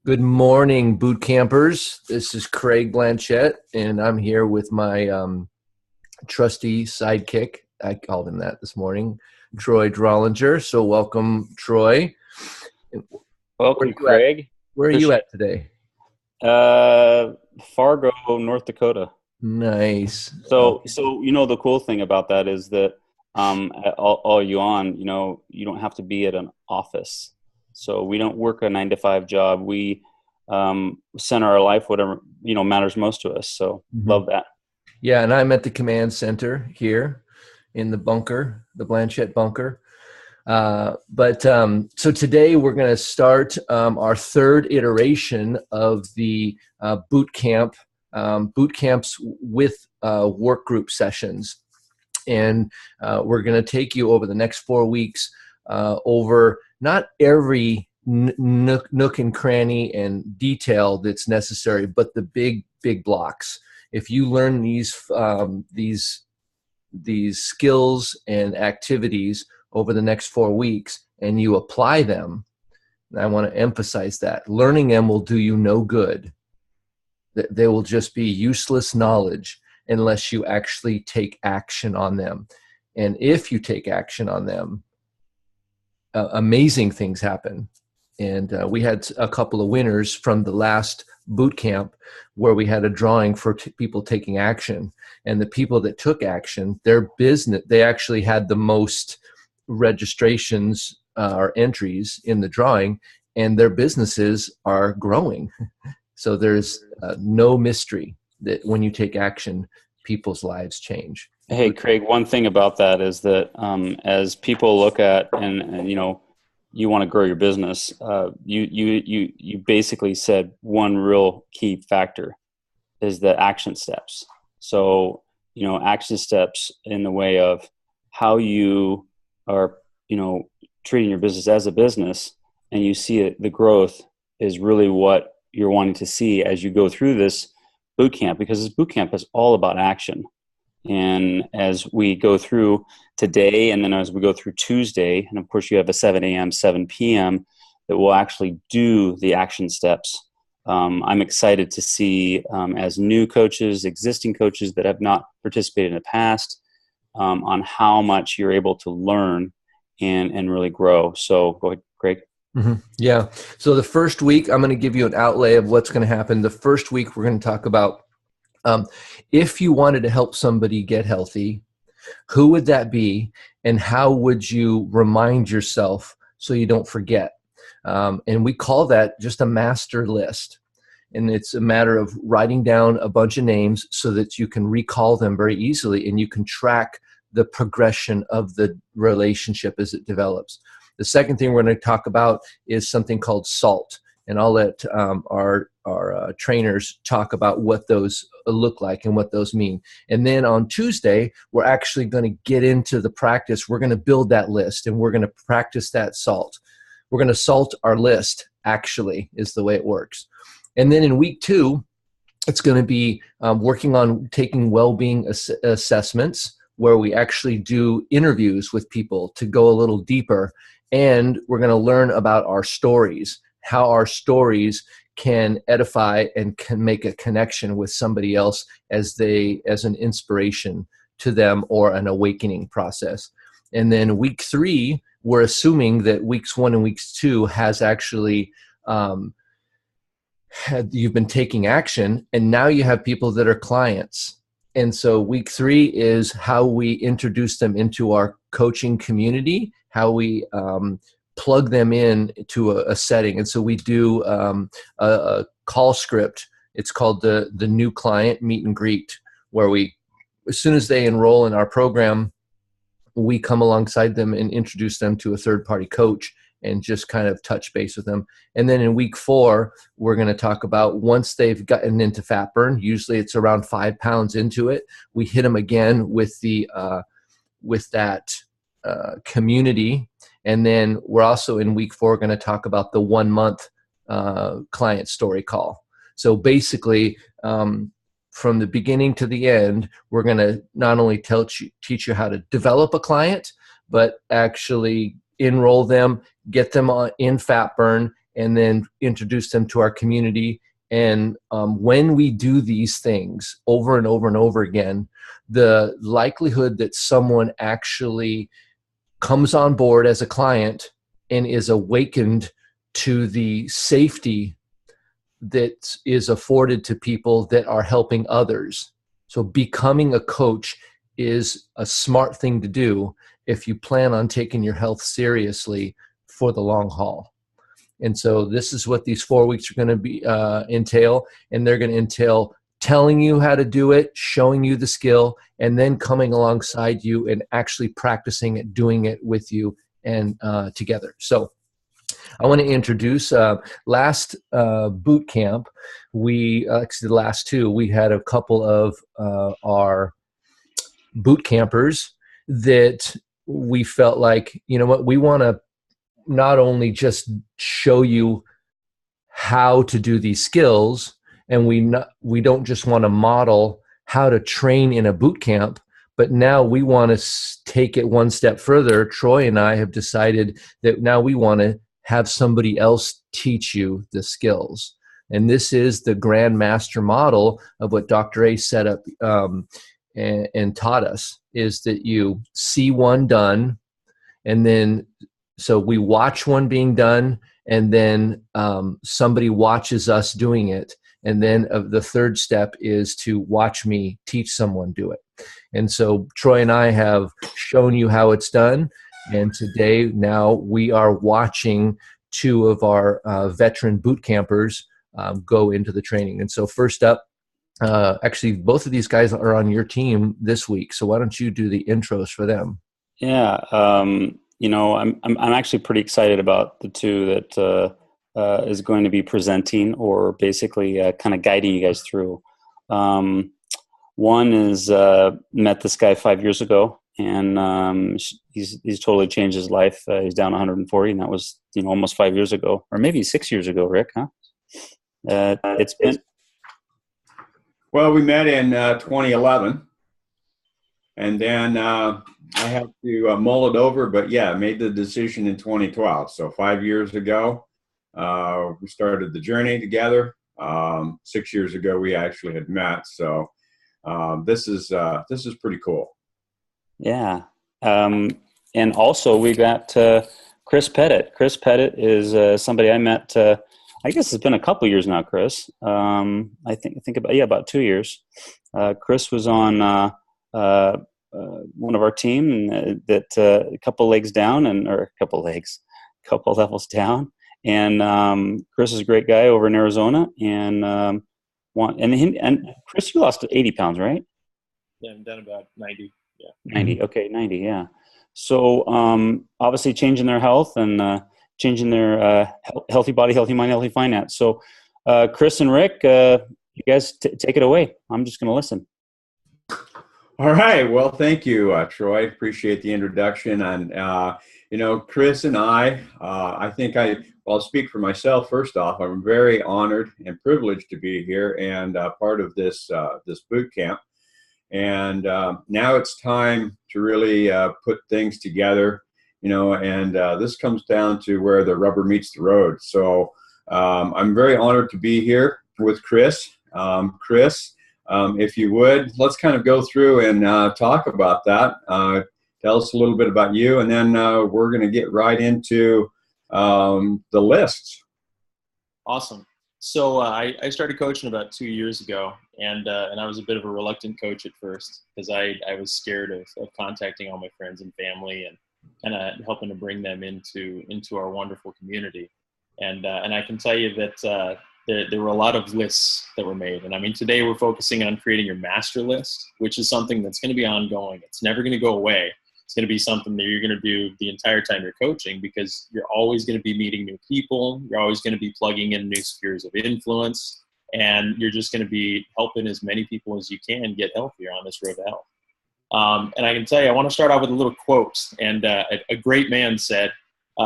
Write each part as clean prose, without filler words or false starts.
Good morning, boot campers. This is Craig Blanchette, and I'm here with my trusty sidekick. I called him that this morning, Troy Drollinger. So welcome, Troy. Welcome, Craig. Where are you at today? Fargo, North Dakota. Nice. So the cool thing about that is that all you on, you don't have to be at an office. So we don't work a 9-to-5 job. We center our life, whatever, matters most to us. So love that. Yeah. And I'm at the command center here in the bunker, the Blanchette bunker. So today we're going to start our third iteration of the boot camps with work group sessions. And we're going to take you over the next 4 weeks over not every nook and cranny and detail that's necessary, but the big blocks. If you learn these skills and activities over the next 4 weeks and you apply them, and I want to emphasize that learning them will do you no good. They will just be useless knowledge unless you actually take action on them. And if you take action on them, amazing things happen. And we had a couple of winners from the last boot camp where we had a drawing for people taking action. And the people that took action, their business, they actually had the most registrations or entries in the drawing, and their businesses are growing. So there's no mystery that when you take action, people's lives change. Hey, Craig, one thing about that is that as people look at and you want to grow your business, you basically said one real key factor is the action steps. So, action steps in the way of how you are, treating your business as a business, and you see it, the growth is really what you're wanting to see as you go through this boot camp, because this boot camp is all about action. And as we go through today, and then as we go through Tuesday, and of course you have a 7 a.m., 7 p.m. that will actually do the action steps. I'm excited to see as new coaches, existing coaches that have not participated in the past, on how much you're able to learn and really grow. So go ahead, Craig. Mm-hmm. Yeah. So the first week, I'm going to give you an outlay of what's going to happen. The first week, we're going to talk about if you wanted to help somebody get healthy, who would that be, and how would you remind yourself so you don't forget? And we call that just a master list. And it's a matter of writing down a bunch of names so that you can recall them very easily and you can track the progression of the relationship as it develops. The second thing we're going to talk about is something called S.A.L.T. And I'll let our trainers talk about what those look like and what those mean. And then on Tuesday, we're actually going to get into the practice. We're going to build that list, and we're going to practice that S.A.L.T. We're going to S.A.L.T our list, actually, is the way it works. And then in week 2, it's going to be working on taking well-being assessments, where we actually do interviews with people to go a little deeper. And we're going to learn about our stories, how our stories can edify and can make a connection with somebody else as an inspiration to them or an awakening process. And then week 3, we're assuming that weeks 1 and weeks 2 has actually you've been taking action, and now you have people that are clients. And so week 3 is how we introduce them into our coaching community, how we plug them in to a setting. And so we do a call script. It's called the new client meet and greet, where as soon as they enroll in our program, we come alongside them and introduce them to a third-party coach and just kind of touch base with them. And then in week 4, we're going to talk about once they've gotten into fat burn, usually it's around 5 pounds into it, we hit them again with that community. And then we're also in week 4 going to talk about the 1-month client story call. So basically, from the beginning to the end, we're going to not only teach you how to develop a client, but actually enroll them, get them in fat burn, and then introduce them to our community. And when we do these things over and over and over again, the likelihood that someone actually comes on board as a client and is awakened to the safety that is afforded to people that are helping others. So becoming a coach is a smart thing to do if you plan on taking your health seriously for the long haul. And so this is what these 4 weeks are going to be entail, and they're going to entail telling you how to do it, showing you the skill, and then coming alongside you and actually practicing it, doing it with you and together. So I want to introduce last boot camp. Actually the last two, we had a couple of our boot campers that we felt like, you know what, we want to not only just show you how to do these skills, and we don't just want to model how to train in a boot camp, but now we want to take it one step further. Troy and I have decided that now we want to have somebody else teach you the skills. And this is the Grand Master model of what Dr. A set up and taught us, is that you see one done, and then so we watch one being done, and then somebody watches us doing it. And then the third step is to watch me teach someone do it. And so Troy and I have shown you how it's done. And today, now we are watching two of our veteran boot campers go into the training. And so first up, actually, both of these guys are on your team this week. So why don't you do the intros for them? Yeah. I'm actually pretty excited about the two that is going to be presenting, or basically kind of guiding you guys through. One is met this guy 5 years ago, and he's totally changed his life. He's down 140, and that was almost 5 years ago, or maybe 6 years ago, Rick, huh? It's been. Well, we met in 2011, and then I have to mull it over, but yeah, made the decision in 2012. So 5 years ago, we started the journey together. 6 years ago, we actually had met. So this is pretty cool. Yeah. And also we got Chris Pettit. Chris Pettit is somebody I met, I guess it's been a couple years now, Chris. I think about 2 years. Chris was on one of our team that a couple levels down. And Chris is a great guy over in Arizona. And Chris, you lost 80 pounds, right? Yeah, I'm down about 90. Yeah. 90. Okay, 90. Yeah. So obviously changing their health and changing their healthy body, healthy mind, healthy finance. So Chris and Rick, you guys take it away. I'm just going to listen. All right. Well, thank you, Troy. Appreciate the introduction. And, Chris and I think I'll speak for myself. First off, I'm very honored and privileged to be here and part of this boot camp. And now it's time to really put things together, and this comes down to where the rubber meets the road. So I'm very honored to be here with Chris. Chris, if you would, let's kind of go through and talk about that. Tell us a little bit about you, and then we're going to get right into the lists. Awesome. So I started coaching about 2 years ago, and I was a bit of a reluctant coach at first because I was scared of contacting all my friends and family and kind of helping to bring them into our wonderful community. And I can tell you that there were a lot of lists that were made. And I mean, today we're focusing on creating your master list, which is something that's going to be ongoing. It's never going to go away. It's going to be something that you're going to do the entire time you're coaching, because you're always going to be meeting new people. You're always going to be plugging in new spheres of influence, and you're just going to be helping as many people as you can get healthier on this road to health. And I can tell you, I want to start out with a little quote. And a great man said,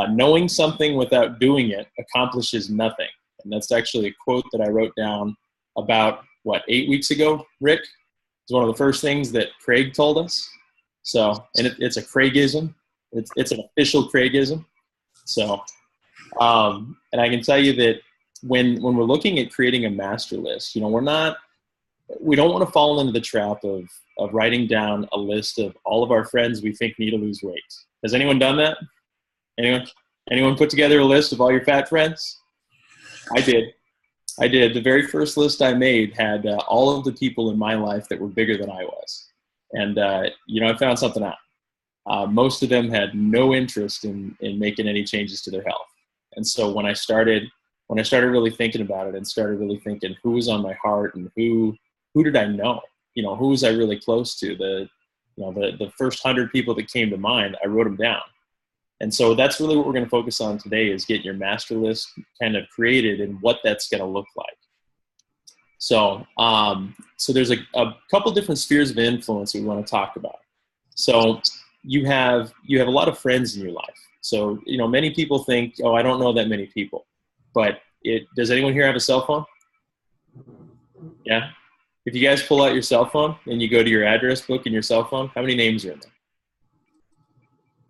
knowing something without doing it accomplishes nothing. And that's actually a quote that I wrote down about, 8 weeks ago, Rick? It's one of the first things that Craig told us. So, and it's a Craigism. It's an official Craigism. So And I can tell you that when we're looking at creating a master list, we don't want to fall into the trap of writing down a list of all of our friends we think need to lose weight. Has anyone done that? Anyone put together a list of all your fat friends? I did. The very first list I made had all of the people in my life that were bigger than I was. And, I found something out. Most of them had no interest in making any changes to their health. And so when I started really thinking about it and started really thinking who was on my heart and who did I know, who was I really close to, the first 100 people that came to mind, I wrote them down. And so that's really what we're going to focus on today, is getting your master list kind of created and what that's going to look like. So, so there's a couple different spheres of influence we want to talk about. So you have a lot of friends in your life. So, many people think, oh, I don't know that many people, but does anyone here have a cell phone? Yeah. If you guys pull out your cell phone and you go to your address book in your cell phone, how many names are in there?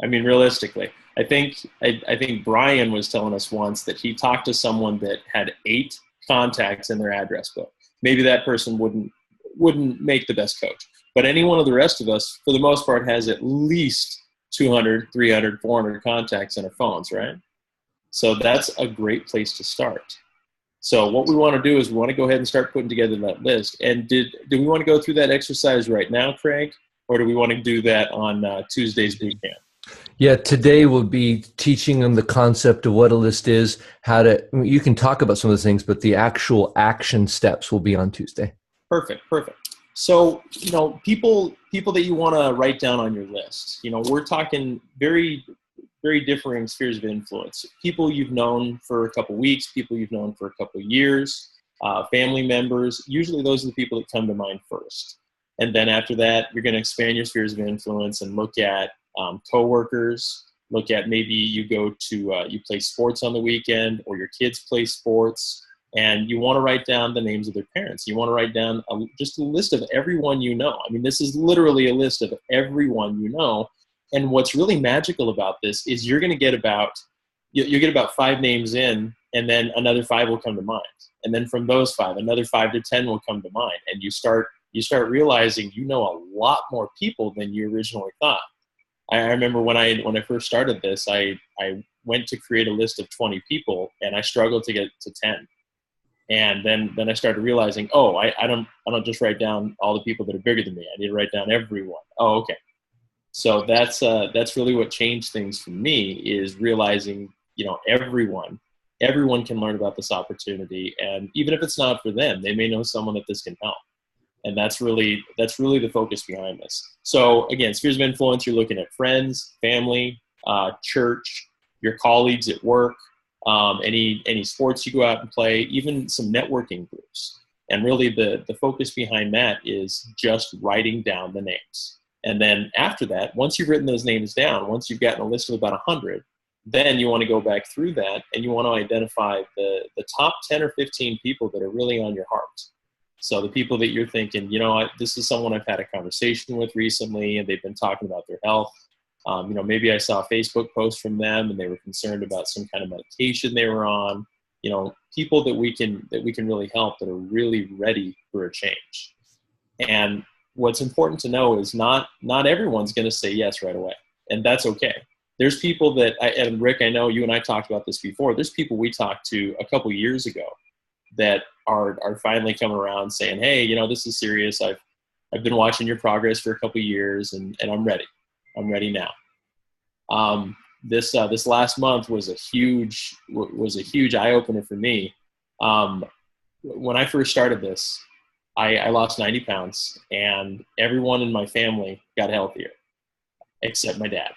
I mean, realistically, I think Brian was telling us once that he talked to someone that had 8 contacts in their address book. Maybe that person wouldn't make the best coach, but any one of the rest of us, for the most part, has at least 200, 300, 400 contacts in our phones, right? So that's a great place to start. So what we want to do is we want to go ahead and start putting together that list. And do we want to go through that exercise right now, Craig, or do we want to do that on Tuesday's BootCamp? Yeah, today we'll be teaching them the concept of what a list is, you can talk about some of the things, but the actual action steps will be on Tuesday. Perfect. So, people that you want to write down on your list, we're talking very, very differing spheres of influence. People you've known for a couple weeks, people you've known for a couple years, family members. Usually those are the people that come to mind first. And then after that, you're going to expand your spheres of influence and look at coworkers, look at maybe you go to, you play sports on the weekend, or your kids play sports, and you want to write down the names of their parents. You want to write down just a list of everyone you know. I mean, this is literally a list of everyone you know. And what's really magical about this is you're going to get about 5 names in, and then another 5 will come to mind. And then from those 5, another 5 to 10 will come to mind. And you start realizing you know a lot more people than you originally thought. I remember when I first started this, I went to create a list of 20 people, and I struggled to get to 10. And then I started realizing, I don't just write down all the people that are bigger than me. I need to write down everyone. Oh, okay. So that's really what changed things for me, is realizing, everyone can learn about this opportunity. And even if it's not for them, they may know someone that this can help. And that's really the focus behind this. So again, spheres of influence, you're looking at friends, family, church, your colleagues at work, any sports you go out and play, even some networking groups. And really the focus behind that is just writing down the names. And then after that, once you've written those names down, once you've gotten a list of about 100, then you want to go back through that and you want to identify the top 10 or 15 people that are really on your heart. So the people that you're thinking, this is someone I've had a conversation with recently, and they've been talking about their health. Maybe I saw a Facebook post from them and they were concerned about some kind of medication they were on. People that we can really help, that are really ready for a change. And what's important to know is not everyone's going to say yes right away, and that's okay. There's people that and Rick, I know you and I talked about this before. There's people we talked to a couple years ago that are finally coming around saying, hey, this is serious. I've been watching your progress for a couple years, and I'm ready. I'm ready now. This last month was a huge eye opener for me. When I first started this, I lost 90 pounds, and everyone in my family got healthier, except my dad.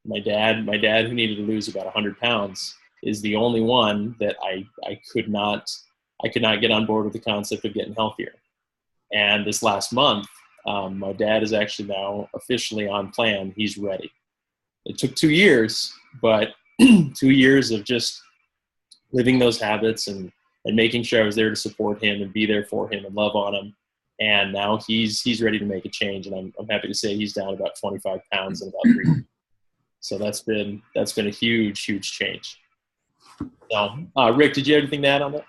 My dad, who needed to lose about 100 pounds, is the only one that I could not get on board with the concept of getting healthier. And this last month, my dad is actually now officially on plan. He's ready. It took 2 years, but 2 years of just living those habits and making sure I was there to support him and be there for him and love on him. And now he's ready to make a change. And I'm happy to say he's down about 25 pounds in about 3 weeks. So that's been a huge, huge change. So, Rick, did you have anything to add on that?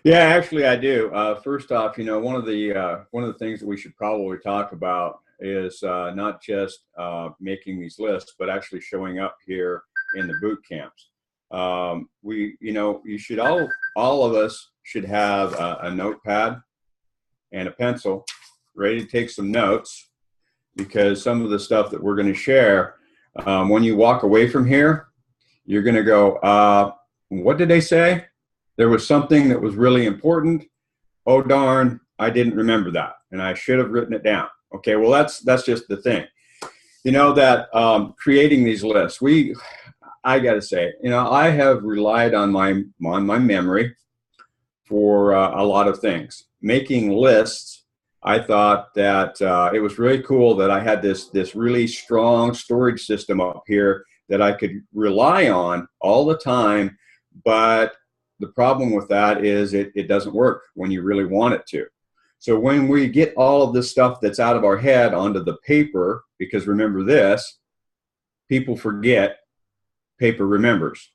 Yeah, actually, I do. First off, one of the things that we should probably talk about is not just making these lists, but actually showing up here in the boot camps. You should all of us should have a notepad and a pencil ready to take some notes, because some of the stuff that we're going to share, when you walk away from here, you're going to go, what did they say? There was something that was really important. Oh, darn, I didn't remember that, and I should have written it down. Okay, well, that's just the thing. That creating these lists, I got to say, I have relied on my memory for a lot of things. Making lists, I thought that it was really cool that I had this really strong storage system up here that I could rely on all the time, but the problem with that is it doesn't work when you really want it to. So when we get all of this stuff that's out of our head onto the paper, because remember this, people forget, paper remembers.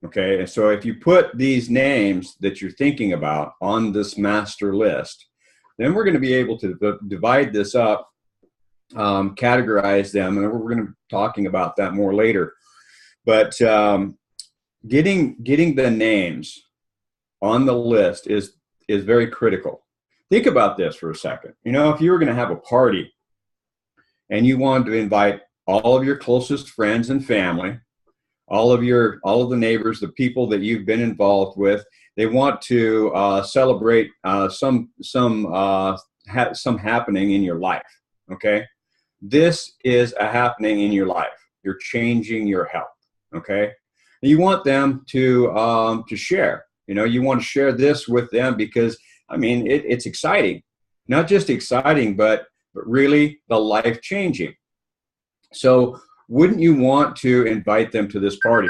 Okay, and so if you put these names that you're thinking about on this master list, then we're going to be able to divide this up, categorize them, and we're going to be talking about that more later. But getting the names on the list is very critical. Think about this for a second. If you were going to have a party and you wanted to invite all of your closest friends and family, all of the neighbors, the people that you've been involved with, they want to celebrate some happening in your life. Okay, this is a happening in your life. You're changing your health. Okay, and you want them to share. You want to share this with them because it's exciting, not just exciting, but really the life changing. So wouldn't you want to invite them to this party?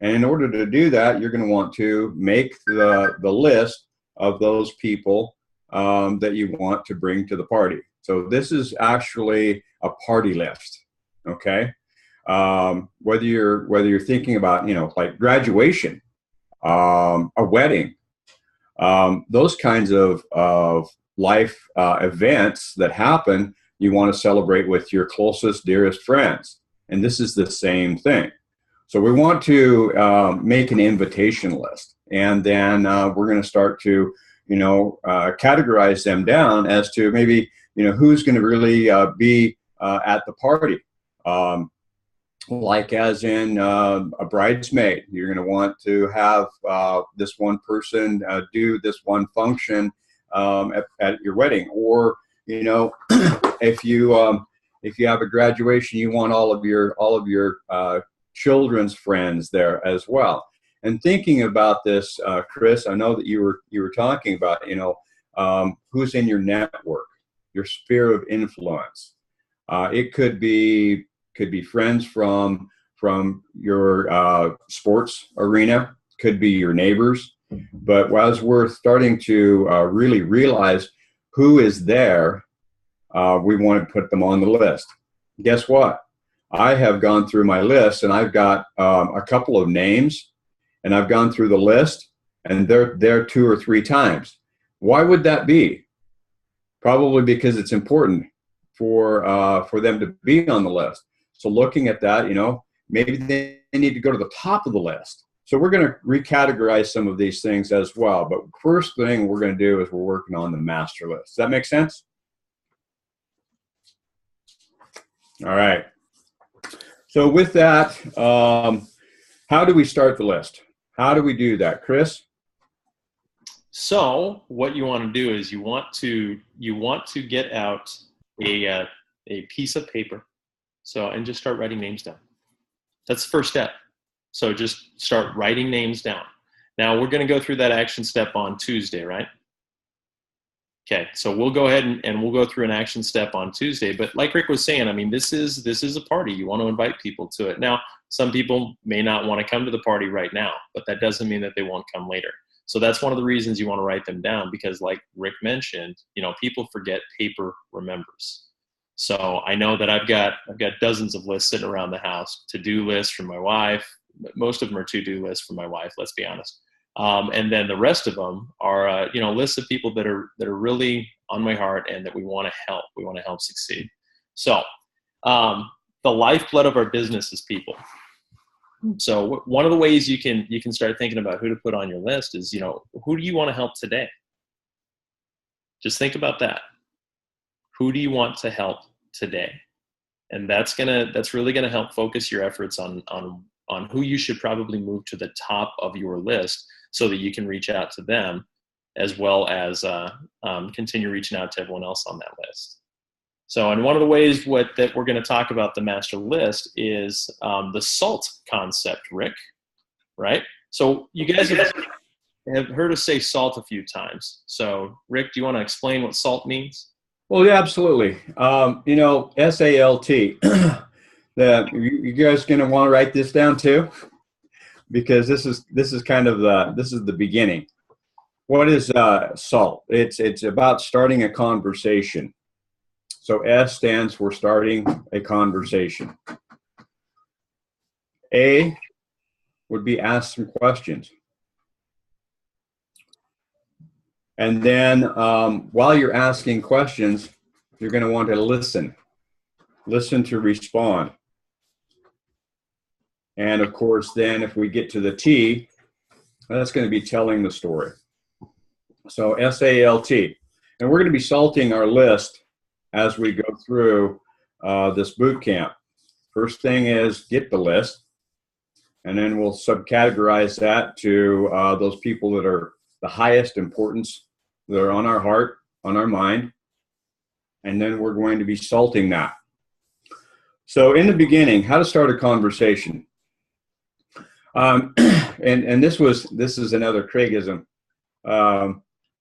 And in order to do that, you're going to want to make the list of those people that you want to bring to the party. So this is actually a party list, okay? Whether you're thinking about, like graduation, a wedding, those kinds of life events that happen, you want to celebrate with your closest, dearest friends. And this is the same thing. So we want to make an invitation list, and then we're going to start to, categorize them down as to maybe, who's going to really be at the party. Like as in a bridesmaid, you're going to want to have this one person do this one function at your wedding, or if you have a graduation, you want all of your children's friends there as well. And thinking about this, Chris, I know that you were talking about who's in your network, your sphere of influence. It could be friends from your sports arena, could be your neighbors. But as we're starting to really realize who is there, we want to put them on the list. Guess what? I have gone through my list, and I've got a couple of names, and I've gone through the list, and they're there 2 or 3 times. Why would that be? Probably because it's important for them to be on the list. So looking at that, maybe they need to go to the top of the list. So we're going to recategorize some of these things as well. But first thing we're going to do is we're working on the master list. Does that make sense? All right. So with that, how do we start the list? How do we do that, Chris? So what you want to do is you want to get out a piece of paper. And just start writing names down. That's the first step. So just start writing names down. Now we're going to go through that action step on Tuesday, right? Okay, so we'll go ahead and we'll go through an action step on Tuesday. But like Rick was saying, this is a party. You want to invite people to it. Now, some people may not want to come to the party right now, but that doesn't mean that they won't come later. So that's one of the reasons you want to write them down, because like Rick mentioned, people forget, paper remembers. So I know that I've got dozens of lists sitting around the house, to-do lists from my wife, most of them are to-do lists for my wife, let's be honest. And then the rest of them are, lists of people that are really on my heart and that we want to help. We want to help succeed. So the lifeblood of our business is people. So one of the ways you can start thinking about who to put on your list is, who do you want to help today? Just think about that. Who do you want to help today? And that's really gonna help focus your efforts on who you should probably move to the top of your list so that you can reach out to them, as well as continue reaching out to everyone else on that list. So, and one of the ways that we're going to talk about the master list is the S.A.L.T concept, Rick, right? So you guys have heard us say S.A.L.T a few times. So Rick, do you want to explain what S.A.L.T means? Well, yeah, absolutely. S.A.L.T. You guys going to want to write this down too, because this is kind of the beginning. What is S.A.L.T? It's about starting a conversation. So S stands for starting a conversation. A would be ask some questions. And then while you're asking questions, you're going to want to listen. Listen to respond. And of course, then if we get to the T, that's going to be telling the story. So S.A.L.T. And we're going to be salting our list as we go through this boot camp. First thing is get the list, and then we'll subcategorize that to those people that are the highest importance, that are on our heart, on our mind, and then we're going to be salting that. So in the beginning, how to start a conversation. And this is another Craigism.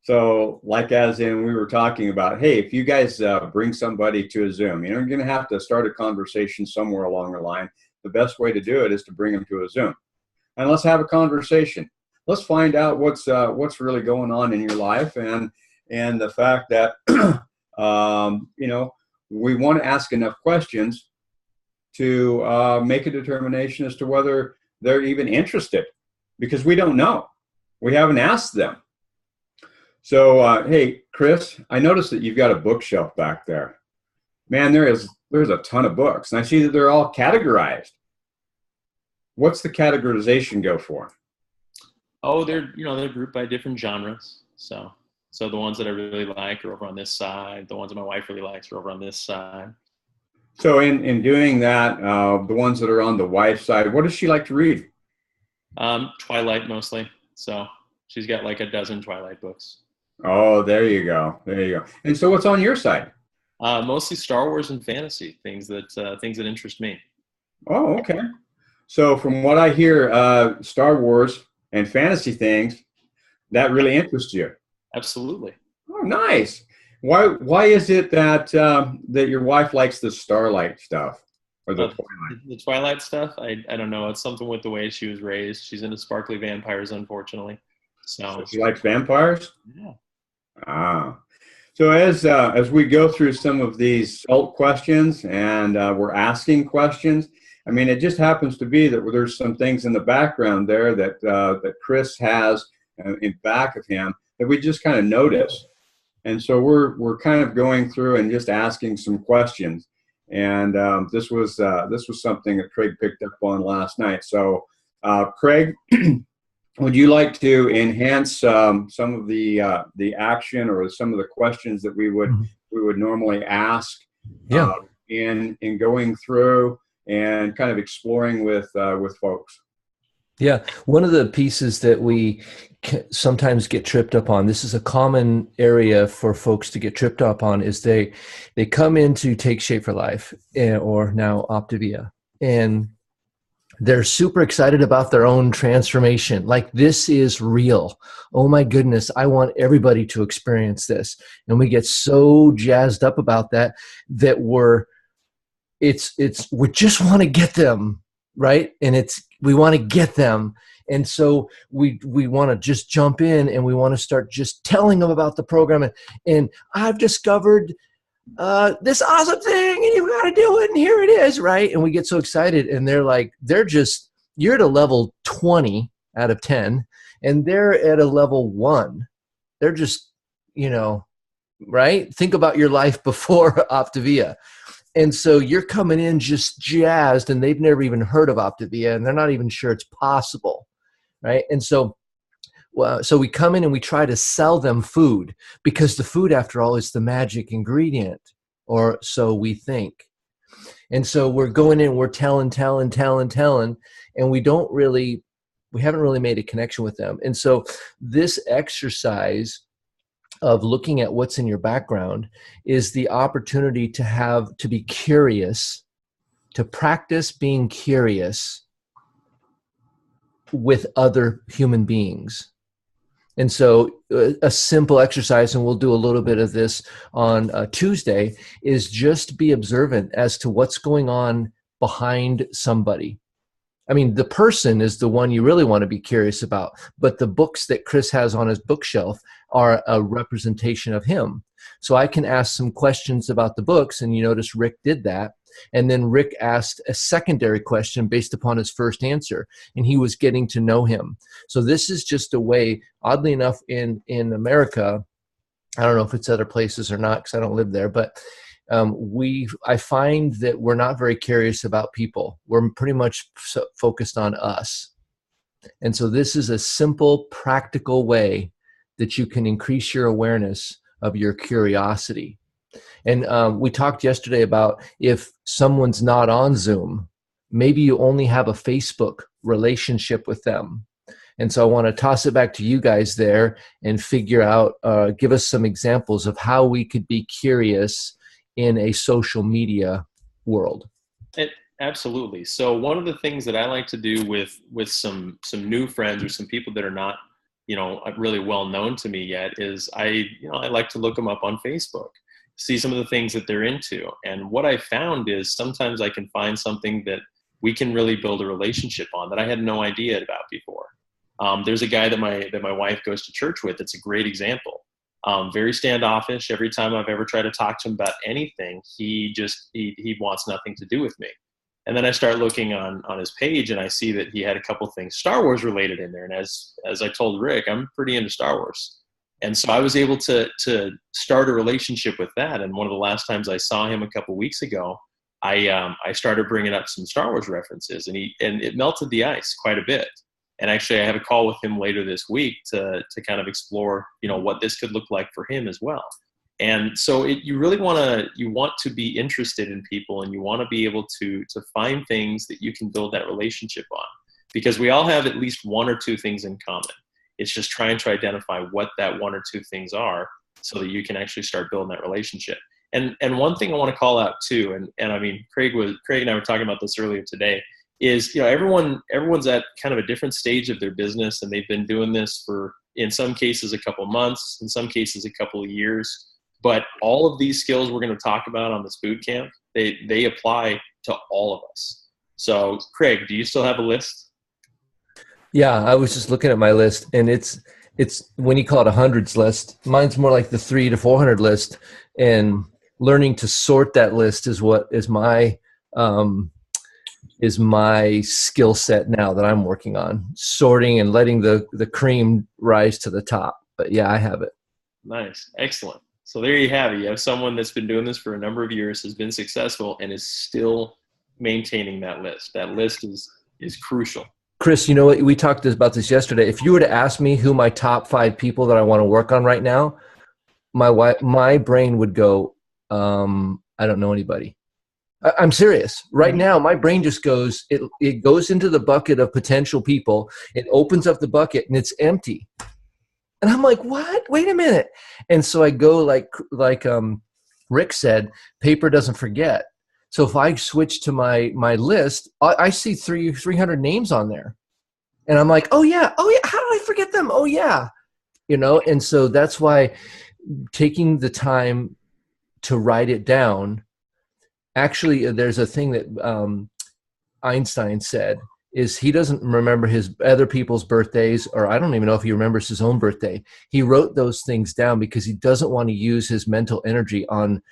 So like as in we were talking about, hey, if you guys bring somebody to a Zoom, you're going to have to start a conversation somewhere along the line. The best way to do it is to bring them to a Zoom. And let's have a conversation. Let's find out what's really going on in your life, and the fact that we want to ask enough questions to make a determination as to whether they're even interested, because we don't know. We haven't asked them. So, hey, Chris, I noticed that you've got a bookshelf back there. Man, there's a ton of books, and I see that they're all categorized. What's the categorization go for? Oh, they're grouped by different genres. So the ones that I really like are over on this side. The ones that my wife really likes are over on this side. So in doing that, the ones that are on the wife's side, what does she like to read? Twilight mostly. So she's got like a dozen Twilight books. Oh, there you go. There you go. And so what's on your side? Mostly Star Wars and fantasy, things that interest me. Oh, okay. So from what I hear, Star Wars and fantasy things, that really interests you. Absolutely. Oh, nice. Why is it that that your wife likes the Starlight stuff or the Twilight? The Twilight stuff? I don't know. It's something with the way she was raised. She's into sparkly vampires, unfortunately. So she likes vampires? Yeah. Ah. So as we go through some of these S.A.L.T questions and we're asking questions, I mean, it just happens to be that there's some things in the background there that Chris has in back of him that we just kind of notice. And so we're kind of going through and just asking some questions. And this was something that Craig picked up on last night. So Craig, would you like to enhance some of the action or some of the questions that we would normally ask? Yeah. In going through and kind of exploring with folks. Yeah, one of the pieces that we sometimes get tripped up on, this is a common area for folks to get tripped up on, is they come in to take Shape for Life or now Optavia, and they're super excited about their own transformation. Like, this is real. Oh my goodness, I want everybody to experience this. And we get so jazzed up about that we just want to get them, right? And we want to get them. And so we want to just jump in and we want to start just telling them about the program. And I've discovered this awesome thing and you've got to do it. And here it is, right? And we get so excited and they're you're at a level 20 out of 10, and they're at a level 1. They're just, right? Think about your life before Optavia. And so you're coming in just jazzed, and they've never even heard of Optavia, and they're not even sure it's possible, right? And so we come in and we try to sell them food, because the food, after all, is the magic ingredient, or so we think. And so we're going in, we're telling, and we haven't really made a connection with them. And so this exercise of looking at what's in your background is the opportunity to be curious, to practice being curious with other human beings. And so a simple exercise, and we'll do a little bit of this on Tuesday, is just be observant as to what's going on behind somebody. I mean, the person is the one you really want to be curious about, but the books that Chris has on his bookshelf are a representation of him. So I can ask some questions about the books, and you notice Rick did that. And then Rick asked a secondary question based upon his first answer, and he was getting to know him. So this is just a way, oddly enough, in America, I don't know if it's other places or not because I don't live there, but I find that we're not very curious about people. We're pretty much focused on us. And so this is a simple, practical way that you can increase your awareness of your curiosity. And we talked yesterday about if someone's not on Zoom, maybe you only have a Facebook relationship with them. And so I want to toss it back to you guys there and figure out, give us some examples of how we could be curious in a social media world. Absolutely. So one of the things that I like to do with some new friends or some people that are not, really well known to me yet is I like to look them up on Facebook, see some of the things that they're into. And what I found is sometimes I can find something that we can really build a relationship on that I had no idea about before. There's a guy that my wife goes to church with. It's a great example. Very standoffish. Every time I've ever tried to talk to him about anything, he wants nothing to do with me. And then I start looking on his page, and I see that he had a couple things Star Wars related in there. And as I told Rick, I'm pretty into Star Wars. And so I was able to start a relationship with that. And one of the last times I saw him a couple weeks ago, I started bringing up some Star Wars references, and it melted the ice quite a bit. And actually, I have a call with him later this week to kind of explore, what this could look like for him as well. And so you want to be interested in people, and you want to be able to find things that you can build that relationship on, because we all have at least one or two things in common. It's just trying to identify what that one or two things are so that you can actually start building that relationship. And one thing I want to call out too, and I mean, Craig and I were talking about this earlier today, is everyone's at kind of a different stage of their business, and they've been doing this for, in some cases, a couple months, in some cases, a couple of years. But all of these skills we're going to talk about on this boot camp, they apply to all of us. So, Craig, do you still have a list? Yeah, I was just looking at my list, and it's when you call it a hundreds list, mine's more like the 300 to 400 list, and learning to sort that list is what is my skill set now that I'm working on, sorting and letting the cream rise to the top. But yeah, I have it. Nice. Excellent. So there you have it. You have someone that's been doing this for a number of years, has been successful, and is still maintaining that list. That list is crucial. Chris, you know what? We talked about this yesterday. If you were to ask me who my top 5 people that I want to work on right now, my brain would go, I don't know anybody. I'm serious. Right now, my brain just goes, it goes into the bucket of potential people. It opens up the bucket, and it's empty. And I'm like, what? Wait a minute. And so I go like Rick said, paper doesn't forget. So if I switch to my list, I see 300 names on there. And I'm like, oh yeah. How did I forget them? Oh yeah. And so that's why taking the time to write it down, actually, there's a thing that Einstein said, is he doesn't remember his other people's birthdays, or I don't even know if he remembers his own birthday. He wrote those things down because he doesn't want to use his mental energy on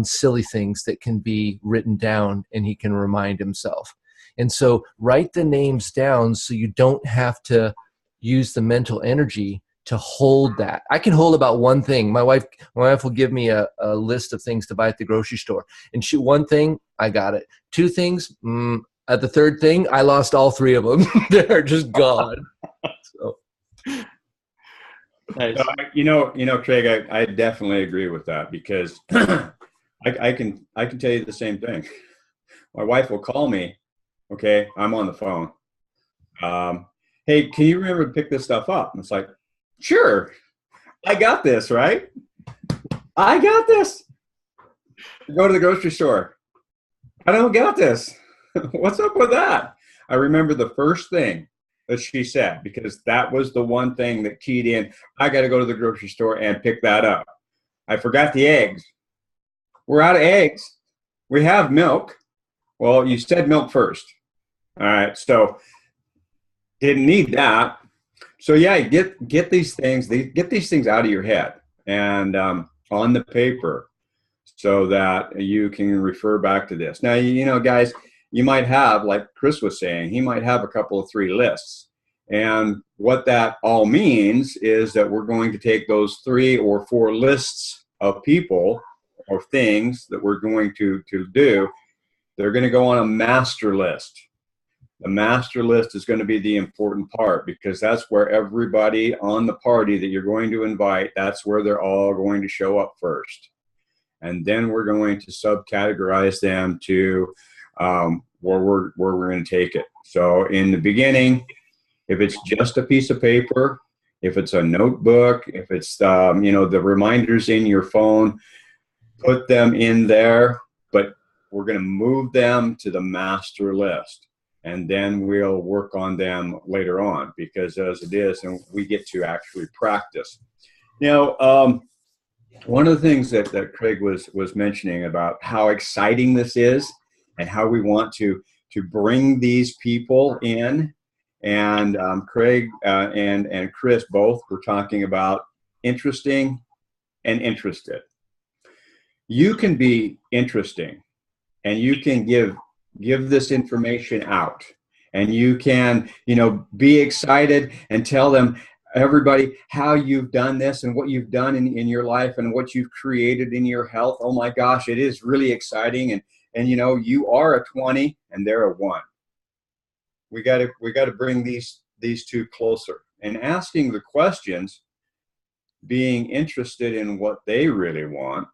silly things that can be written down and he can remind himself. And so write the names down so you don't have to use the mental energy to hold that. I can hold about one thing. My wife will give me a list of things to buy at the grocery store. And one thing, I got it. Two things, at the third thing, I lost all three of them. They're just gone. So. Nice. Craig, I definitely agree with that, because I can tell you the same thing. My wife will call me. Okay, I'm on the phone. Hey, can you remember to pick this stuff up? And it's like, sure, I got this, right? I got this. Go to the grocery store. I don't got this. What's up with that? I remember the first thing that she said, because that was the one thing that keyed in. I got to go to the grocery store and pick that up. I forgot the eggs. We're out of eggs. We have milk. Well, you said milk first. All right, so didn't need that. So yeah, get these things out of your head and on the paper, so that you can refer back to this. Now, guys, you might have, like Chris was saying, he might have a couple of 3 lists. And what that all means is that we're going to take those 3 or 4 lists of people or things that we're going to do. They're going to go on a master list. The master list is going to be the important part, because that's where everybody on the party that you're going to invite, that's where they're all going to show up first. And then we're going to subcategorize them to where we're going to take it. So in the beginning, if it's just a piece of paper, if it's a notebook, if it's the reminders in your phone, put them in there. But we're going to move them to the master list. And then we'll work on them later on, because as it is, and we get to actually practice. Now, one of the things that Craig was mentioning about how exciting this is and how we want to bring these people in. And Craig and Chris both were talking about interesting and interested. You can be interesting, and you can give this information out, and you can be excited and tell them, everybody, how you've done this and what you've done in your life and what you've created in your health. Oh my gosh, it is really exciting. And you are a 20 and they're a 1. We got to bring these two closer, and asking the questions, being interested in what they really want,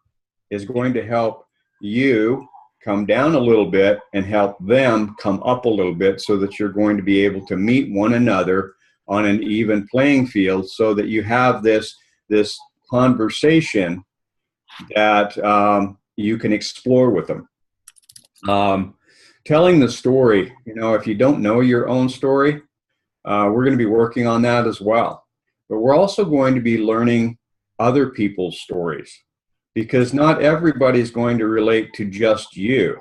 is going to help you come down a little bit and help them come up a little bit, so that you're going to be able to meet one another on an even playing field, so that you have this conversation that you can explore with them. Telling the story, if you don't know your own story, we're going to be working on that as well. But we're also going to be learning other people's stories, because not everybody's going to relate to just you.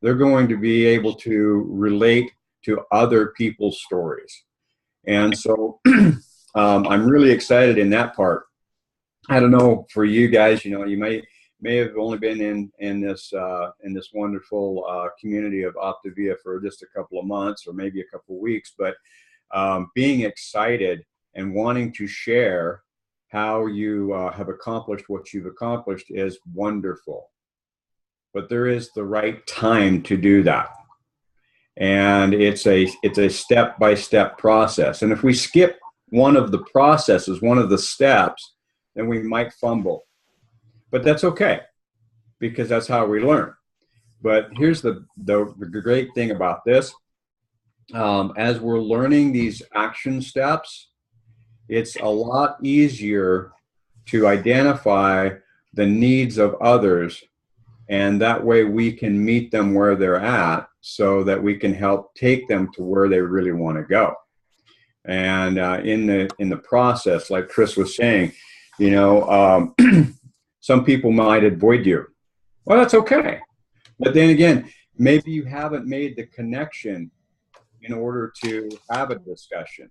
They're going to be able to relate to other people's stories. And so I'm really excited in that part. I don't know for you guys, you may have only been in this wonderful community of Optavia for just a couple of months or maybe a couple of weeks, but being excited and wanting to share how you have accomplished what you've accomplished is wonderful. But there is the right time to do that. And it's a step-by-step process. And if we skip one of the processes, one of the steps, then we might fumble. But that's okay, because that's how we learn. But here's the great thing about this. As we're learning these action steps, it's a lot easier to identify the needs of others, and that way we can meet them where they're at, so that we can help take them to where they really want to go. And in the process, like Chris was saying, some people might avoid you. Well, that's okay. But then again, maybe you haven't made the connection in order to have a discussion.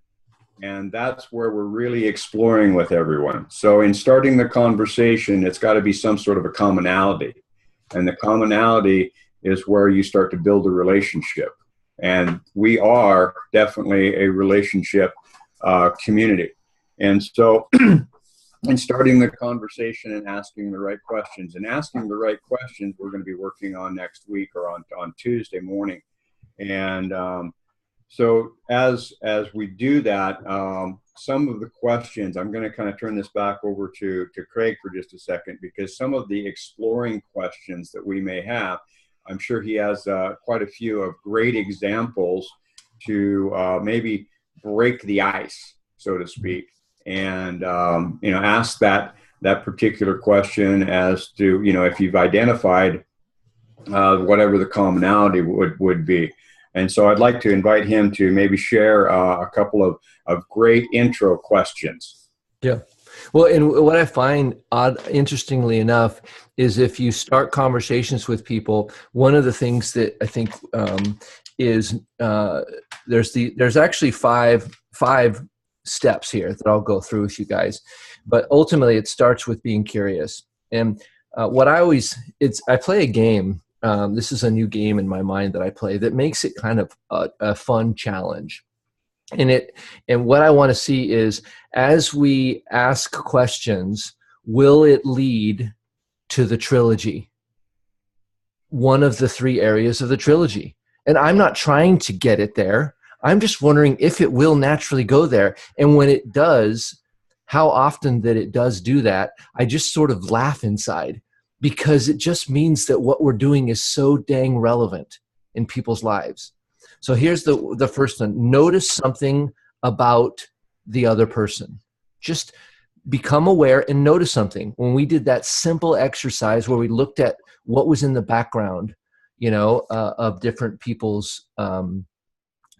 And that's where we're really exploring with everyone. So in starting the conversation, it's got to be some sort of a commonality. And the commonality is where you start to build a relationship. And we are definitely a relationship community. And so and starting the conversation and asking the right questions. And asking the right questions, we're going to be working on next week or on Tuesday morning. And so as we do that, some of the questions, I'm going to kind of turn this back over to Craig for just a second, because some of the exploring questions that we may have, I'm sure he has quite a few of great examples to maybe break the ice, so to speak, and ask that particular question as to, if you've identified whatever the commonality would be. And so I'd like to invite him to maybe share a couple of great intro questions. Yeah. Well, and what I find interestingly enough, is if you start conversations with people, one of the things that I think is there's actually five steps here that I'll go through with you guys, but ultimately it starts with being curious. And I play a game. This is a new game in my mind that I play that makes it kind of a fun challenge. And what I want to see is, as we ask questions, will it lead to the trilogy? One of the three areas of the trilogy. And I'm not trying to get it there. I'm just wondering if it will naturally go there. And when it does, how often that it does do that, I just sort of laugh inside, because it just means that what we're doing is so dang relevant in people's lives. So here's the first one. Notice something about the other person. Just become aware and notice something. When we did that simple exercise where we looked at what was in the background, of different people's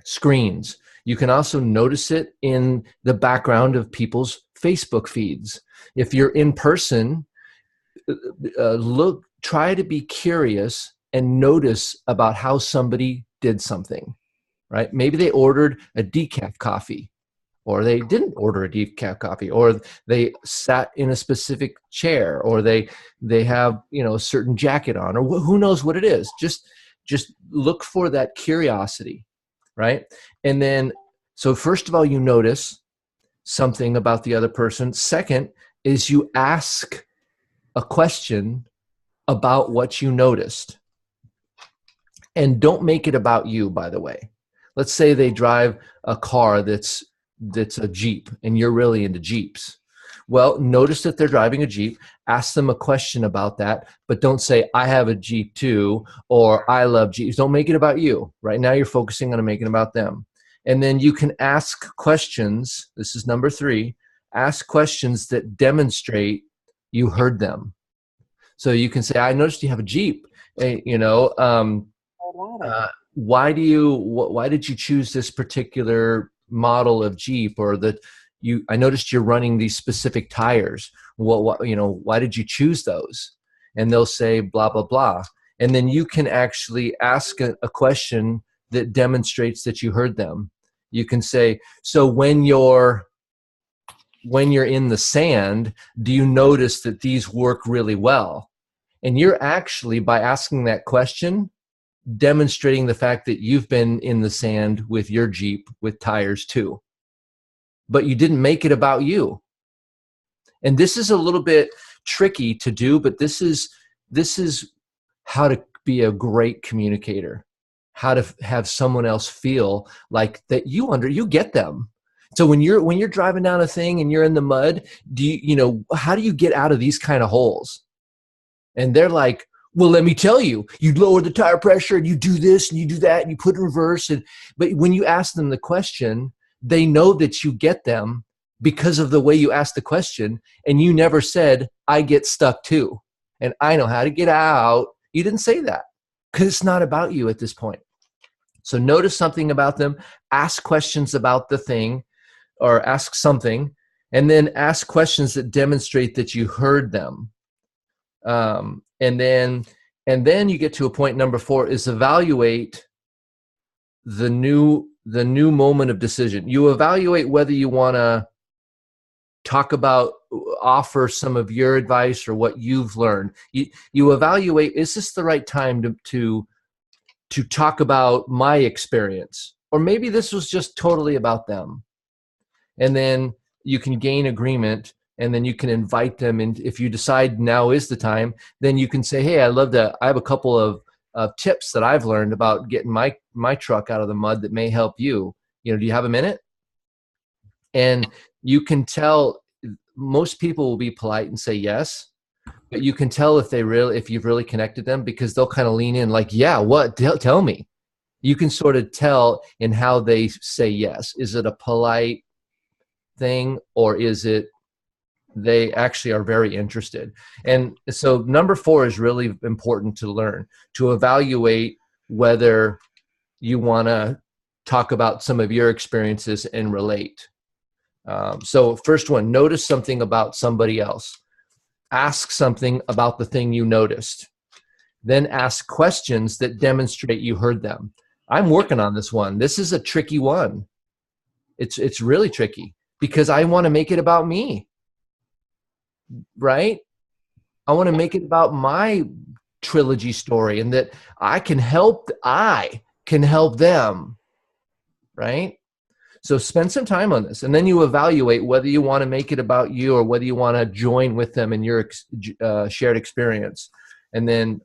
screens, you can also notice it in the background of people's Facebook feeds. If you're in person, try to be curious and notice about how somebody did something, right? Maybe they ordered a decaf coffee, or they didn't order a decaf coffee, or they sat in a specific chair, or they have, a certain jacket on, or who knows what it is. Just look for that curiosity, right? And then, so first of all, you notice something about the other person. Second is you ask a question about what you noticed. And don't make it about you, by the way. Let's say they drive a car that's a Jeep, and you're really into Jeeps. Well, notice that they're driving a Jeep. Ask them a question about that, but don't say, I have a Jeep too, or I love Jeeps. Don't make it about you. Right now you're focusing on making it about them. And then you can ask questions. This is number 3. Ask questions that demonstrate you heard them. So you can say, I noticed you have a Jeep. Why did you choose this particular model of Jeep? Or I noticed you're running these specific tires. Why did you choose those? And they'll say blah, blah, blah. And then you can actually ask a question that demonstrates that you heard them. You can say, so when you're in the sand, do you notice that these work really well? And you're actually, by asking that question, demonstrating the fact that you've been in the sand with your Jeep with tires too. But you didn't make it about you. And this is a little bit tricky to do, but this is how to be a great communicator, how to have someone else feel like that you get them. So when you're driving down a thing and you're in the mud, how do you get out of these kind of holes? And they're like, well, let me tell you, you lower the tire pressure and you do this and you do that and you put in reverse. But when you ask them the question, they know that you get them because of the way you asked the question. And you never said, I get stuck too, and I know how to get out. You didn't say that because it's not about you at this point. So notice something about them, ask questions about the thing, or ask something, and then ask questions that demonstrate that you heard them. And then you get to a point, number 4 is evaluate the new moment of decision. You evaluate whether you want to offer some of your advice or what you've learned. You evaluate, is this the right time to to talk about my experience, or maybe this was just totally about them. And then you can gain agreement, and then you can invite them. And if you decide now is the time, then you can say, hey, I have a couple of tips that I've learned about getting my truck out of the mud that may help you. Do you have a minute? And you can tell most people will be polite and say yes, but you can tell if you've really connected them, because they'll kind of lean in like, yeah, what? Tell me. You can sort of tell in how they say yes. Is it a polite thing, or is it they actually are very interested? And so number 4 is really important to learn, to evaluate whether you want to talk about some of your experiences and relate. So first one, notice something about somebody else. Ask something about the thing you noticed. Then ask questions that demonstrate you heard them. I'm working on this one. This is a tricky one. It's really tricky because I want to make it about me, right? I want to make it about my trilogy story, and that I can help them, right? So spend some time on this, and then you evaluate whether you want to make it about you or whether you want to join with them in your shared experience. And then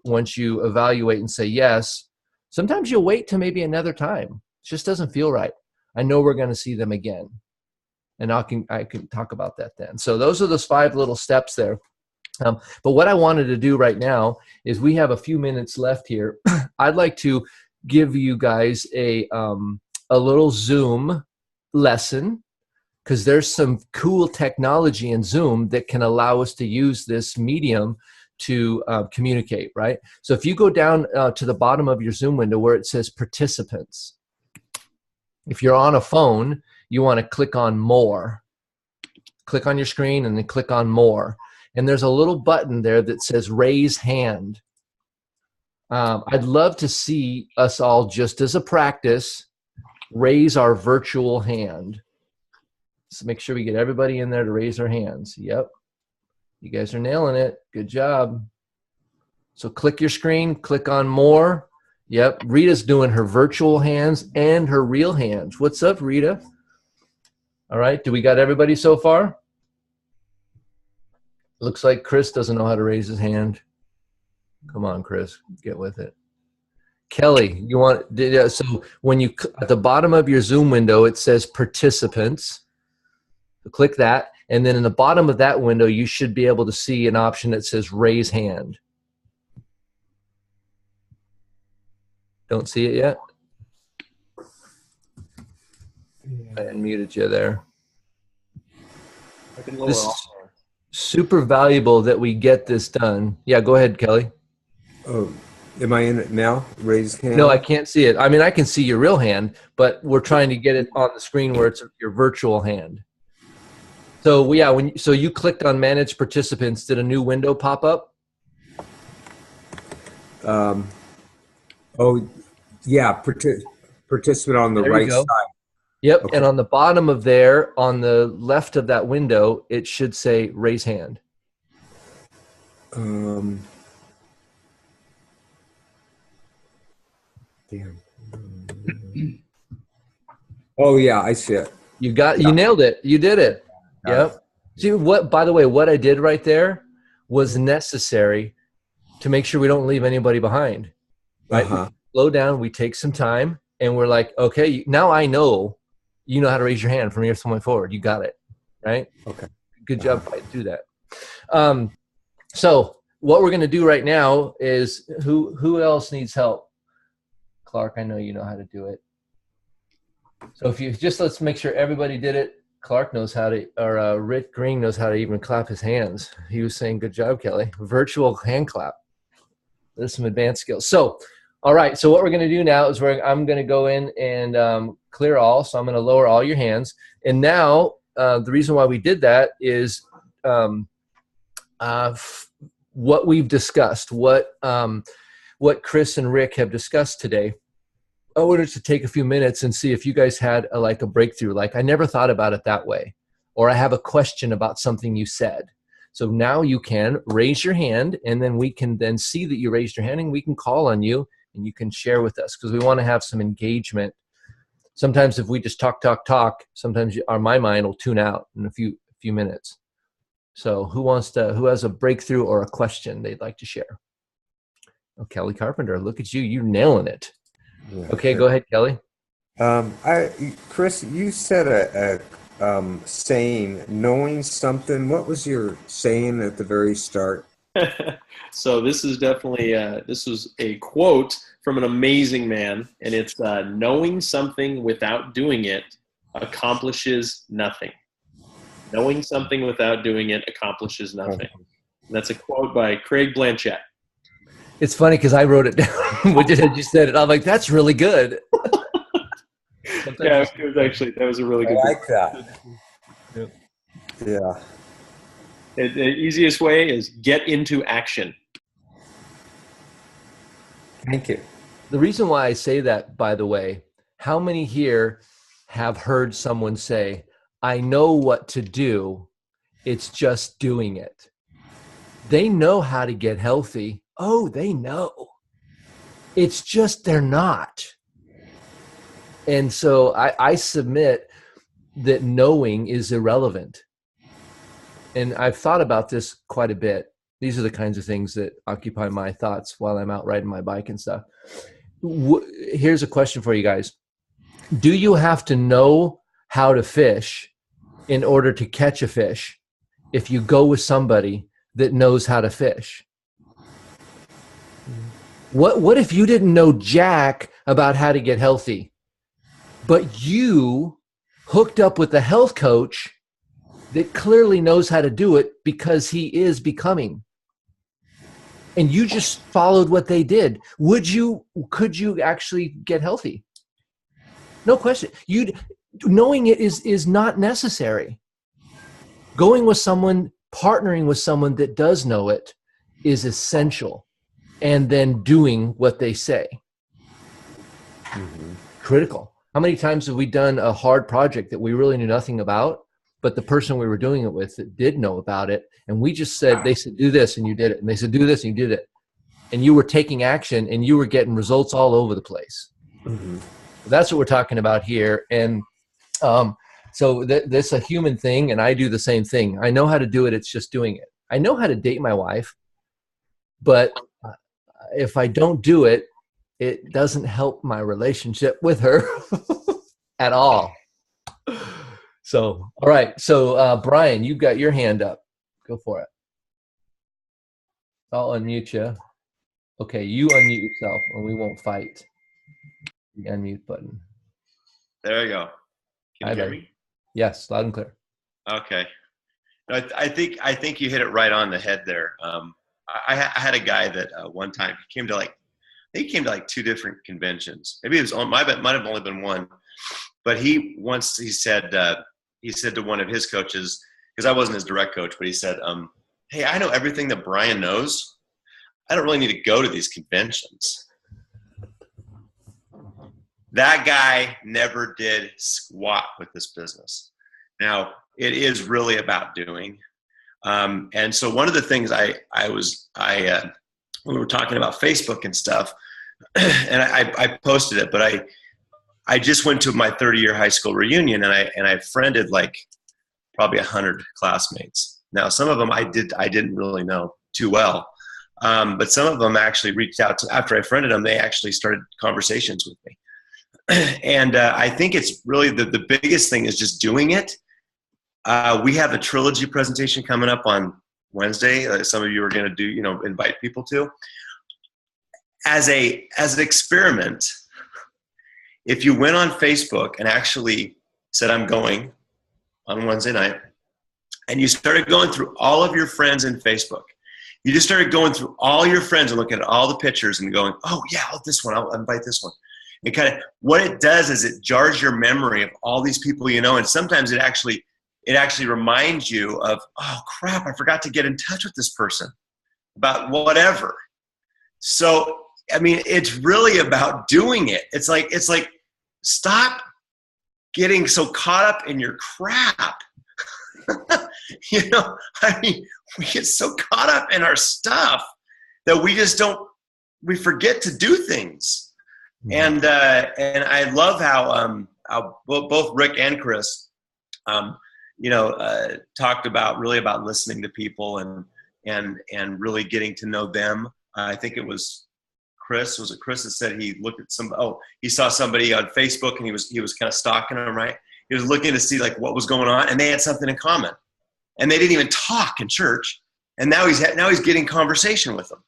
once you evaluate and say yes, sometimes you'll wait to maybe another time. It just doesn't feel right. I know we're going to see them again, and I can talk about that then. So those are those 5 little steps there. But what I wanted to do right now is, we have a few minutes left here. I'd like to give you guys a little Zoom lesson, because there's some cool technology in Zoom that can allow us to use this medium to communicate, right? So if you go down to the bottom of your Zoom window where it says participants, if you're on a phone, you want to click on more. Click on your screen and then click on more. And there's a little button there that says raise hand. I'd love to see us all, just as a practice, raise our virtual hand. So make sure we get everybody in there to raise their hands. Yep. You guys are nailing it. Good job. So click your screen, click on more. Yep. Rita's doing her virtual hands and her real hands. What's up, Rita? All right. Do we got everybody so far? Looks like Chris doesn't know how to raise his hand. Come on, Chris, get with it. Kelly, so when you, at the bottom of your Zoom window, it says participants. So click that. And then in the bottom of that window, you should be able to see an option that says raise hand. Don't see it yet? I unmuted you there. I can lower This off is super valuable that we get this done. Yeah, go ahead, Kelly. Oh, am I in it now? Raise hand? No, I can't see it. I mean, I can see your real hand, but we're trying to get it on the screen where it's your virtual hand. So yeah, so you clicked on manage participants, did a new window pop up? Oh, yeah, participant on the There you right go. side. Yep, Okay. and on the bottom of there, on the left of that window, it should say raise hand. Damn. Oh yeah, I see it. You nailed it. You did it. Got Yep. See by the way, what I did right there was necessary to make sure we don't leave anybody behind. Right? Uh-huh. We slow down, we take some time, and we're like, okay, now I know you know how to raise your hand from here point forward. You got it. Right? Okay. Good job fighting through that. So what we're going to do right now is, who else needs help? Clark, I know you know how to do it. So if you just, let's make sure everybody did it. Clark knows how to, or Rick Green knows how to even clap his hands. He was saying, good job, Kelly. Virtual hand clap. There's some advanced skills. So, all right. So what we're going to do now is I'm going to go in and clear all. So I'm going to lower all your hands. And now the reason why we did that is what we've discussed, what Chris and Rick have discussed today. I wanted to take a few minutes and see if you guys had a breakthrough. Like, I never thought about it that way. Or I have a question about something you said. So now you can raise your hand, and then we can then see that you raised your hand, and we can call on you and you can share with us, because we want to have some engagement. Sometimes if we just talk, sometimes my mind will tune out in a few minutes. So who has a breakthrough or a question they'd like to share? Oh, Kelly Carpenter, look at you. You're nailing it. Yeah. Okay, go ahead, Kelly. Chris, you said a saying, knowing something. What was your saying at the very start? So this is definitely this was a quote from an amazing man, and it's knowing something without doing it accomplishes nothing. Knowing something without doing it accomplishes nothing. And that's a quote by Craig Blanchett. It's funny because I wrote it down. What just you said it? I'm like, that's really good. Yeah, it was actually, that was a really good. I like that. Yeah. The easiest way is get into action. Thank you. The reason why I say that, by the way, how many here have heard someone say, I know what to do, it's just doing it? They know how to get healthy. Oh, they know. It's just they're not. And so I submit that knowing is irrelevant. And I've thought about this quite a bit. These are the kinds of things that occupy my thoughts while I'm out riding my bike and stuff. Here's a question for you guys. Do you have to know how to fish in order to catch a fish if you go with somebody that knows how to fish? What if you didn't know jack about how to get healthy, but you hooked up with a health coach that clearly knows how to do it because he is becoming, and you just followed what they did? Could you actually get healthy? No question. Knowing it is not necessary. Going with someone, partnering with someone that does know it is essential. And then doing what they say. Mm-hmm. Critical. How many times have we done a hard project that we really knew nothing about, but the person we were doing it with that did know about it, and we just said, they said, do this, and you did it. And they said, do this, and you did it. And you were taking action, and you were getting results all over the place. Mm-hmm. That's what we're talking about here. And so that's a human thing, and I do the same thing. I know how to do it. It's just doing it. I know how to date my wife, but if I don't do it, it doesn't help my relationship with her at all. So, all right. So, Brian, you've got your hand up. Go for it. I'll unmute you. Okay, you unmute yourself, and we won't fight. The unmute button. There you go. Can you hear me? Yes, loud and clear. Okay. I think you hit it right on the head there. I had a guy that one time he came to like two different conventions. Maybe it might have only been one, but he said to one of his coaches, because I wasn't his direct coach, but he said, hey, I know everything that Brian knows. I don't really need to go to these conventions. That guy never did squat with this business. Now, it is really about doing. And so one of the things when we were talking about Facebook and stuff, and I posted it, but I just went to my 30-year high school reunion, and I friended like probably 100 classmates. Now, some of them I didn't really know too well, but some of them actually reached out to, after I friended them, they actually started conversations with me. And I think it's really the biggest thing is just doing it. We have a trilogy presentation coming up on Wednesday. Some of you are going to do, invite people to. As an experiment, if you went on Facebook and actually said, I'm going on Wednesday night, and you started going through all of your friends in Facebook, you just started going through all your friends and looking at all the pictures and going, oh yeah, this one, I'll invite this one. And kind of what it does is it jars your memory of all these people you know, and sometimes it actually reminds you of, oh crap, I forgot to get in touch with this person about whatever. So, I mean, it's really about doing it. It's like stop getting so caught up in your crap. I mean, we get so caught up in our stuff that we just don't we forget to do things. And I love how both Rick and Chris, talked about listening to people and really getting to know them. I think it was Chris that said he looked at he saw somebody on Facebook and he was kind of stalking them, right? He was looking to see like what was going on, and they had something in common, and they didn't even talk in church. And now he's getting conversation with them.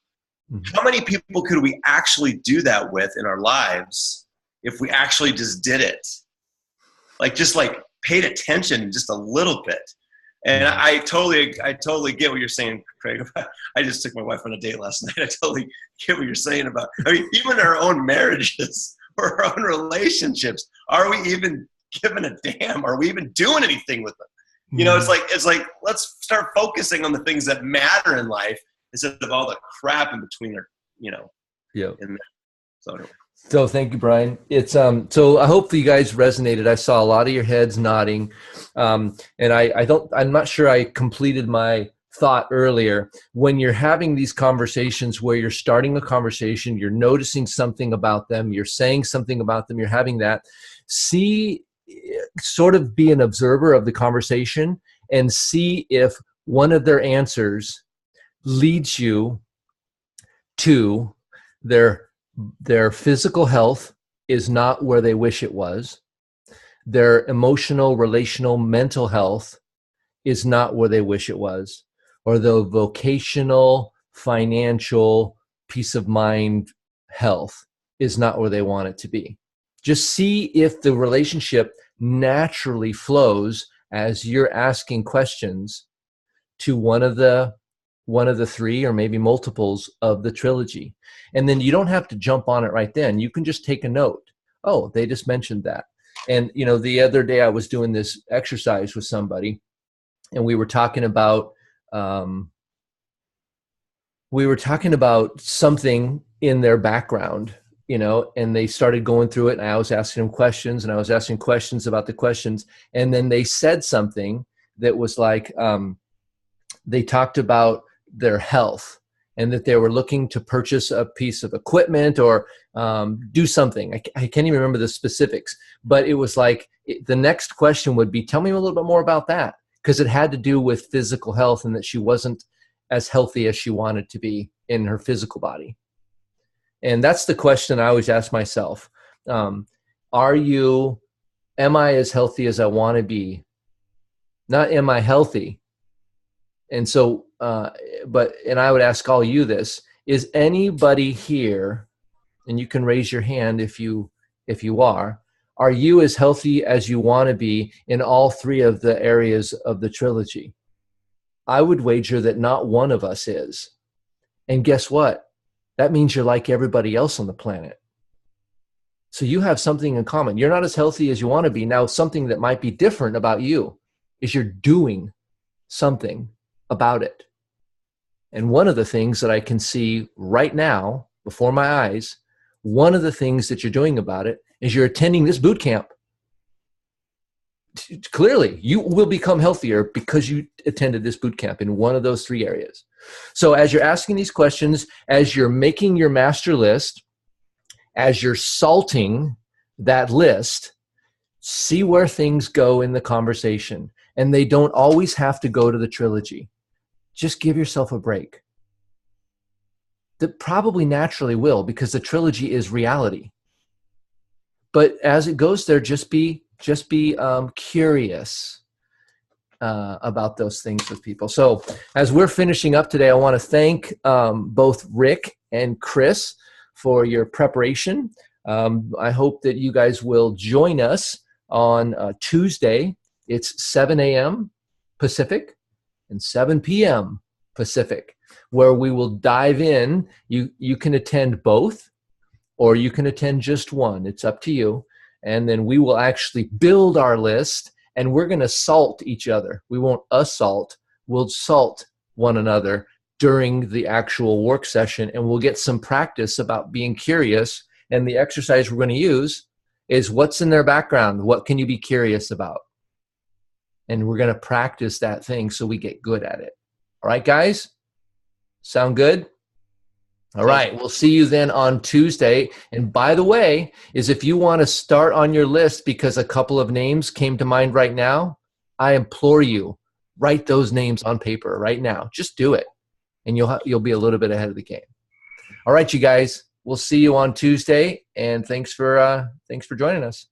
How many people could we actually do that with in our lives if we actually just did it? Just paid attention just a little bit. And I totally get what you're saying, Craig. I just took my wife on a date last night. I totally get what you're saying about, even our own marriages or our own relationships. Are we even giving a damn? Are we even doing anything with them? It's like let's start focusing on the things that matter in life instead of all the crap in between Yeah. So anyway. So thank you, Brian. It's so I hope you guys resonated. I saw a lot of your heads nodding. And I'm not sure I completed my thought earlier. When you're having these conversations where you're starting a conversation, you're noticing something about them, you're saying something about them, you're having that, sort of be an observer of the conversation and see if one of their answers leads you to their physical health is not where they wish it was. Their emotional, relational, mental health is not where they wish it was. Or the vocational, financial, peace of mind health is not where they want it to be. Just see if the relationship naturally flows as you're asking questions to one of the three or maybe multiples of the trilogy. And then you don't have to jump on it right then. You can just take a note. Oh, they just mentioned that. And, the other day I was doing this exercise with somebody and we were talking about something in their background, and they started going through it and I was asking them questions and I was asking questions about the questions. And then they said something that was like, they talked about their health and that they were looking to purchase a piece of equipment or do something. I can't even remember the specifics, but it was like the next question would be, tell me a little bit more about that, because it had to do with physical health and that she wasn't as healthy as she wanted to be in her physical body. And that's the question I always ask myself. Am I as healthy as I want to be? Not am I healthy? And so, and I would ask all you this, is anybody here, and you can raise your hand if you are you as healthy as you want to be in all three of the areas of the trilogy? I would wager that not one of us is. And guess what? That means you're like everybody else on the planet. So you have something in common. You're not as healthy as you want to be. Now, something that might be different about you is you're doing something about it. And one of the things that I can see right now before my eyes, one of the things that you're doing about it is you're attending this boot camp. Clearly, you will become healthier because you attended this boot camp in one of those three areas. So as you're asking these questions, as you're making your master list, as you're salting that list, see where things go in the conversation. And they don't always have to go to the trilogy. Just give yourself a break. That probably naturally will, because the trilogy is reality. But as it goes there, just be curious about those things with people. So as we're finishing up today, I want to thank both Rick and Chris for your preparation. I hope that you guys will join us on Tuesday. It's 7 a.m. Pacific and 7 p.m. Pacific, where we will dive in. You can attend both, or you can attend just one. It's up to you. And then we will actually build our list, and we're going to salt each other. We won't assault. We'll salt one another during the actual work session, and we'll get some practice about being curious. And the exercise we're going to use is what's in their background. What can you be curious about? And we're going to practice that thing so we get good at it. All right, guys? Sound good? All right. We'll see you then on Tuesday. And by the way, if you want to start on your list because a couple of names came to mind right now, I implore you, write those names on paper right now. Just do it, and you'll be a little bit ahead of the game. All right, you guys. We'll see you on Tuesday, and thanks for joining us.